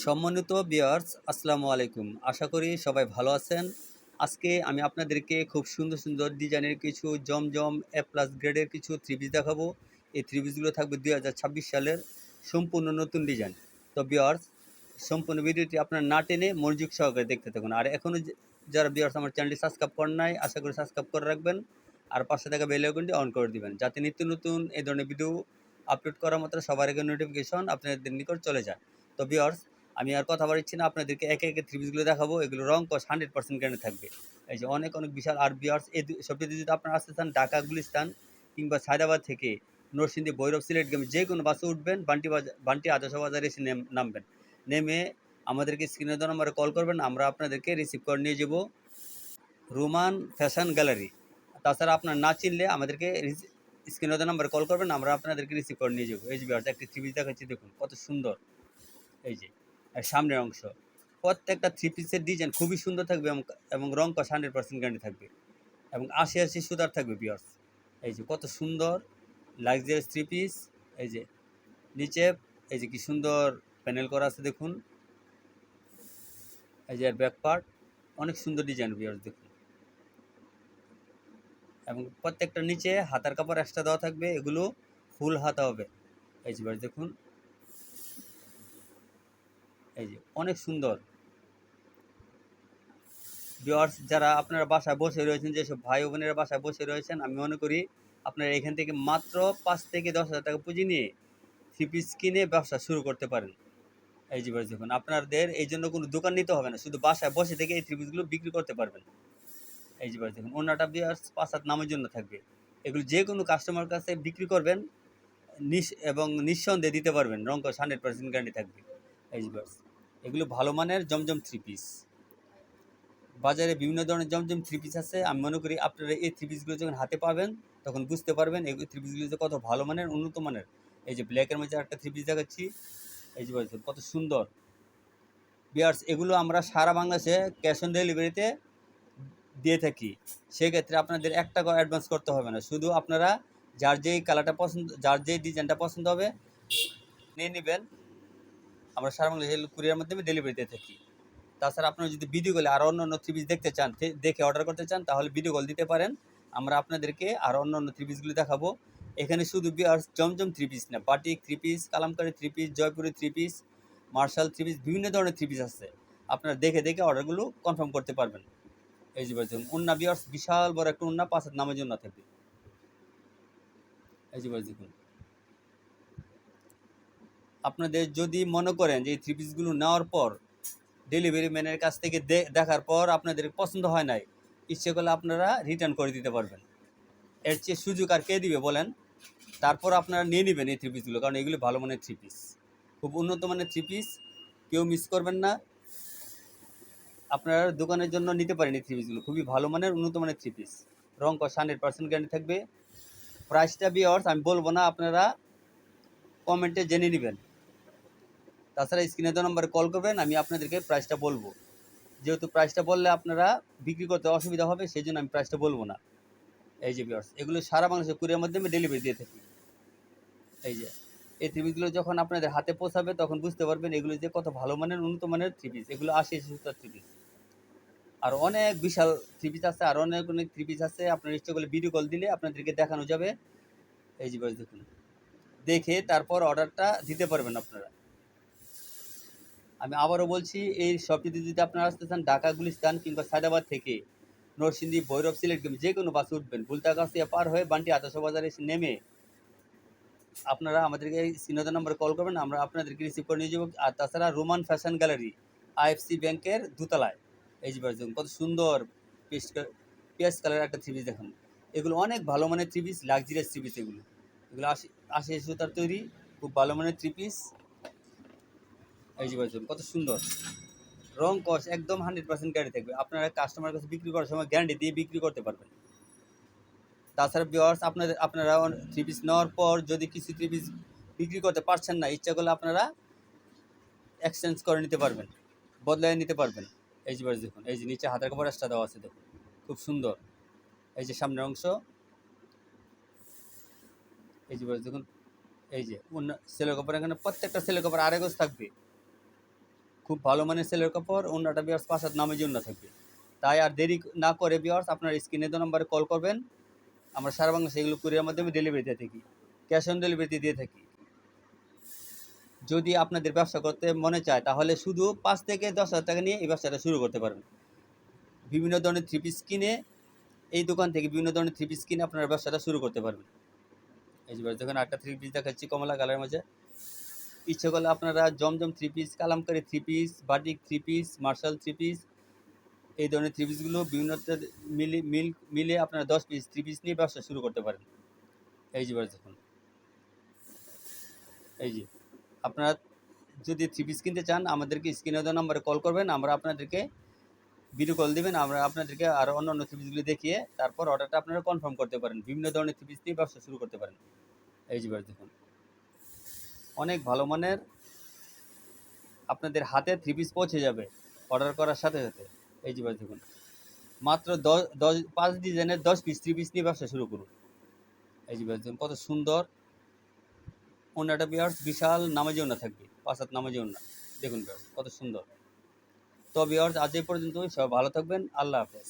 সম্মানিত ভিউয়ার্স, আসসালামু আলাইকুম। আশা করি সবাই ভালো আছেন। আজকে আমি আপনাদেরকে খুব সুন্দর সুন্দর ডিজাইনের কিছু জমজম এ প্লাস গ্রেডের কিছু থ্রি পিস দেখাবো। এই থ্রি পিসগুলো থাকবে 2026 সালের সম্পূর্ণ নতুন ডিজাইন। তো ভিউয়ার্স, সম্পূর্ণ ভিডিওটি আপনারা না টেনে মনোযোগ সহকারে দেখতে থাকুন। আর এখনও যারা ভিউয়ার্স আমার চ্যানেলটি সাবস্ক্রাইব করেন নাই, আশা করি সাবস্ক্রাইব করে রাখবেন। আর পাশে থাকা বেল আইকনটি অন করে দিবেন, যাতে নিত্য নতুন এই ধরনের ভিডিও আপলোড করার মাত্র সবার আগে নোটিফিকেশন আপনাদের নিকট চলে যায়। তো ভিউয়ার্স, আমি আর কথা বাড়াচ্ছি না, আপনাদেরকে একে একে থ্রি পিসগুলো দেখাবো। এগুলো রং কস 100% গ্যারান্টি থাকবে। এই যে অনেক অনেক বিশাল। আর ভিউয়ার্স, এই সবচেয়ে যদি আপনারা আসতে চান ঢাকা গুলিস্তান কিংবা সায়দাবাদ থেকে নরসিংদী ভৈরব সিলেট গেমে যে কোনো বাসে উঠবেন, বান্টি আদর্শ বাজারে এসে নামবেন। নেমে আমাদেরকে স্ক্রিনে দেওয়া নম্বরে কল করবেন, আমরা আপনাদেরকে রিসিভ করে নিয়ে যাব রোমান ফ্যাশন গ্যালারি। তাছাড়া আপনার না চিনলে আমাদেরকে স্ক্রিনে দেওয়া নম্বরে কল করবেন, আমরা আপনাদেরকে রিসিভ করে নিয়ে যাবো। এই যে ভিউয়ার্স, একটি থ্রি পিস দেখাচ্ছি, দেখুন কত সুন্দর। এই যে আর সামনের অংশ, প্রত্যেকটা থ্রি পিসের ডিজাইন খুবই সুন্দর থাকবে এবং রং কস 100% গ্যারান্টি থাকবে এবং 80 সুতার থাকবে ভিউয়ার্স। এই যে কত সুন্দর লাক্সারিয়াস থ্রি পিস। এই যে নিচে এই যে কি সুন্দর প্যানেল করা আছে দেখুন। এই যে আর ব্যাক পার্ট অনেক সুন্দর ডিজাইন ভিউয়ার্স দেখুন। এবং প্রত্যেকটা নিচে হাতার কাপড় এক্সট্রা দেওয়া থাকবে, এগুলো ফুল হাতা হবে। এই যে ভিউয়ার্স দেখুন, এই যে অনেক সুন্দর। ভিউয়ার্স, যারা আপনারা বাসায় বসে রয়েছেন, যেসব ভাই ও বোনেরা বাসায় বসে রয়েছেন, আমি মনে করি আপনারা এখান থেকে মাত্র 5 থেকে 10,000 টাকা পুঁজি নিয়ে থ্রি পিস কিনে ব্যবসা শুরু করতে পারেন। এই যে ভিউয়ার্স দেখুন, আপনাদের এই জন্য কোনো দোকান নিতে হবে না, শুধু বাসায় বসে থেকে এই থ্রি পিসগুলো বিক্রি করতে পারবেন। এই যে ভিউয়ার্স দেখুন, অন্যটা ভিউয়ার্স 5 হাত নামের জন্য থাকবে। এগুলো যে কোনো কাস্টমার কাছে বিক্রি করবেন এবং নিঃসন্দেহে দিতে পারবেন, রং কস 100% গ্যারান্টি থাকবে। এই যে ভিউয়ার্স, এগুলো ভালো মানের জমজম থ্রি পিস। বাজারে বিভিন্ন ধরনের জমজম থ্রি পিস আছে। আমি মনে করি আপনারা এই থ্রি পিসগুলো যখন হাতে পাবেন তখন বুঝতে পারবেন এই থ্রি পিসগুলো যে কত ভালো মানের, উন্নত মানের। এই যে ব্ল্যাকের মধ্যে একটা থ্রি পিস দেখাচ্ছি, এই যে কত সুন্দর। বিয়ার্স, এগুলো আমরা সারা বাংলাদেশে ক্যাশ অন ডেলিভারিতে দিয়ে থাকি। সেক্ষেত্রে আপনাদের 1 টাকা অ্যাডভান্স করতে হবে না, শুধু আপনারা যার যেই কালারটা পছন্দ, যার যেই ডিজাইনটা পছন্দ হবে নিয়ে নেবেন। আমরা সারা বাংলাদেশে কুরিয়ার মাধ্যমে ডেলিভারি দিয়ে থাকি। তাছাড়া আপনারা যদি ভিডিও কলে আরও অন্য অন্য থ্রি পিস দেখতে চান, দেখে অর্ডার করতে চান, তাহলে ভিডিও কল দিতে পারেন। আমরা আপনাদেরকে আরও অন্য অন্য থ্রি পিসগুলি দেখাবো। এখানে শুধু বিয়ার্স জমজম থ্রি পিস না, batik three piece, Kalamkari three piece, Jaipuri three piece, martial three piece, বিভিন্ন ধরনের থ্রি পিস আছে। আপনারা দেখে দেখে অর্ডারগুলো কনফার্ম করতে পারবেন। এই যে বলছেন উন্না বিয়ার্স, বিশাল বড় একটা উন্না 5 হাত নামের জন্য থাকবে। এই যে দেখুন, আপনাদের যদি মনে করেন যে এই থ্রি পিসগুলো নেওয়ার পর ডেলিভারি ম্যানের কাছ থেকে দেখার পর আপনাদের পছন্দ হয় নাই, ইচ্ছে করলে আপনারা রিটার্ন করে দিতে পারবেন। এর চেয়ে সুযোগ আর কে দিবে বলেন? তারপর আপনারা নিয়ে নেবেন এই থ্রি পিসগুলো, কারণ এগুলি ভালো মানের থ্রি পিস, খুব উন্নত মানের থ্রি পিস, কেউ মিস করবেন না। আপনারা দোকানের জন্য নিতে পারেন এই থ্রি পিসগুলো, খুবই ভালো মানের উন্নত মানের থ্রি পিস, রং কস 100% গ্যারান্টি থাকবে। প্রাইসটা ভিউয়ার্স আমি বলবো না, আপনারা কমেন্টে জেনে নেবেন। তাছাড়া স্ক্রিনে দেওয়া নম্বরে কল করবেন, আমি আপনাদেরকে প্রাইসটা বলবো। যেহেতু প্রাইসটা বললে আপনারা বিক্রি করতে অসুবিধা হবে, সেই জন্য আমি প্রাইসটা বলবো না। এই যে ভিউয়ার্স, এগুলো সারা বাংলাদেশে কুরিয়ার মাধ্যমে ডেলিভারি দিয়ে থাকি। এই যে এই থ্রি পিসগুলো যখন আপনাদের হাতে পৌঁছাবে তখন বুঝতে পারবেন এগুলো যে কত ভালো মানের উন্নত মানের থ্রি পিস। এগুলো 80 সুতার থ্রি পিস। আর অনেক বিশাল থ্রি পিস আছে, আর অনেক অনেক থ্রি পিস আছে। আপনার ইচ্ছে করলে ভিডিও কল দিলে আপনাদেরকে দেখানো যাবে। এই যে ভিউয়ার্স দেখুন, দেখে তারপর অর্ডারটা দিতে পারবেন আপনারা। আমি আবারও বলছি, এই শপটিতে যদি আপনারা আসতে চান ঢাকা গুলিস্তান কিংবা সায়দাবাদ থেকে নরসিংদী ভৈরব সিলেট যে কোনো বাসে উঠবেন, বুলতাগাছিয়া পার হয়ে বান্টি আদর্শ বাজারে এসে নেমে আপনারা আমাদেরকে এই সিনোদা নম্বরে কল করবেন, আমরা আপনাদেরকে রিসিভ করে নিয়ে যাবো। আর তাছাড়া রোমান ফ্যাশন গ্যালারি আইএফসি ব্যাংকের দোতলায়। এই যে দেখুন কত সুন্দর পেঁয়াজ কালার একটা থ্রি পিস দেখুন। এগুলো অনেক ভালো মানের three piece, luxurious three piece. এগুলো এগুলো 80 সুতার তৈরি, খুব ভালো মানের থ্রি পিস। এই যে দেখুন কত সুন্দর, রং কস একদম 100% গ্যারান্টি থাকবে। আপনারা কাস্টমার কাছে বিক্রি করার সময় গ্যারান্টি দিয়ে বিক্রি করতে পারবেন। তাছাড়া ভিউয়ার্স, আপনারা থ্রি পিস নেওয়ার পর যদি কিছু থ্রি পিস বিক্রি করতে পারছেন না, ইচ্ছা করলে আপনারা এক্সচেঞ্জ করে নিতে পারবেন, বদলায় নিতে পারবেন। এই যে দেখুন, এই যে নিচে হাতের কাপড় এক্সট্রা দেওয়া আছে দেখুন, খুব সুন্দর। এই যে সামনের অংশ, এই যে দেখুন, এই যে সেলের কাপড়, এখানে প্রত্যেকটা সেলের কাপড় আড়াই গজ থাকবে। খুব ভালো মানের সেলের কাপড়, ওন্নাটা বিয়ার্স 5 হাত নামাজি ওন্না থাকবে। তাই আর দেরি না করে বিয়ার্স আপনার স্ক্রিনে দেওয়া নম্বরে কল করবেন। আমরা সারা বাংলাদেশে এগুলো কুরিয়ার মাধ্যমে ডেলিভারি দিয়ে থাকি, ক্যাশ অন ডেলিভারিতে দিয়ে থাকি। যদি আপনাদের ব্যবসা করতে মনে চায় তাহলে শুধু 5 থেকে 10,000 টাকা নিয়ে এই ব্যবসাটা শুরু করতে পারেন। বিভিন্ন ধরনের থ্রি পিস কিনে এই দোকান থেকে বিভিন্ন ধরনের থ্রি পিস কিনে আপনারা ব্যবসাটা শুরু করতে পারবেন। এই যে দেখুন একটা থ্রি পিস দেখাচ্ছি কমলা কালারের মাঝে। ইচ্ছে করলে আপনারা জমজম three piece, kalamkari three piece, batik three piece, martial three piece, এই ধরনের থ্রি পিসগুলো বিভিন্ন মিলে আপনারা 10 পিস থ্রি পিস নিয়ে ব্যবসা শুরু করতে পারেন। এই যে দেখুন, এই যে আপনারা যদি থ্রি পিস কিনতে চান আমাদেরকে স্ক্রিনে দেওয়া নাম্বারে কল করবেন, আমরা আপনাদেরকে ভিডিও কল দেবেন, আমরা আপনাদেরকে আরও অন্য থ্রি পিসগুলি দেখিয়ে তারপর অর্ডারটা আপনারা কনফার্ম করতে পারেন। বিভিন্ন ধরনের থ্রি পিস নিয়ে ব্যবসা শুরু করতে পারেন। এই যে দেখুন, অনেক ভালো মানের আপনাদের হাতে থ্রি পিস পৌঁছে যাবে অর্ডার করার সাথে সাথে। এই যে দেখুন, মাত্র 5 ডিজাইনের 10 পিস থ্রি পিস নিয়ে ব্যবসা শুরু করুন। এই যে দেখুন কত সুন্দর ওন্নাটা বিয়ার্স, বিশাল নামাজি ওন্না থাকবে, 5 হাত নামাজি ওন্না। দেখুন বিয়ার্স কত সুন্দর। তো বিয়ার্স আজ এই পর্যন্তই, সবাই ভালো থাকবেন, আল্লাহ হাফেজ।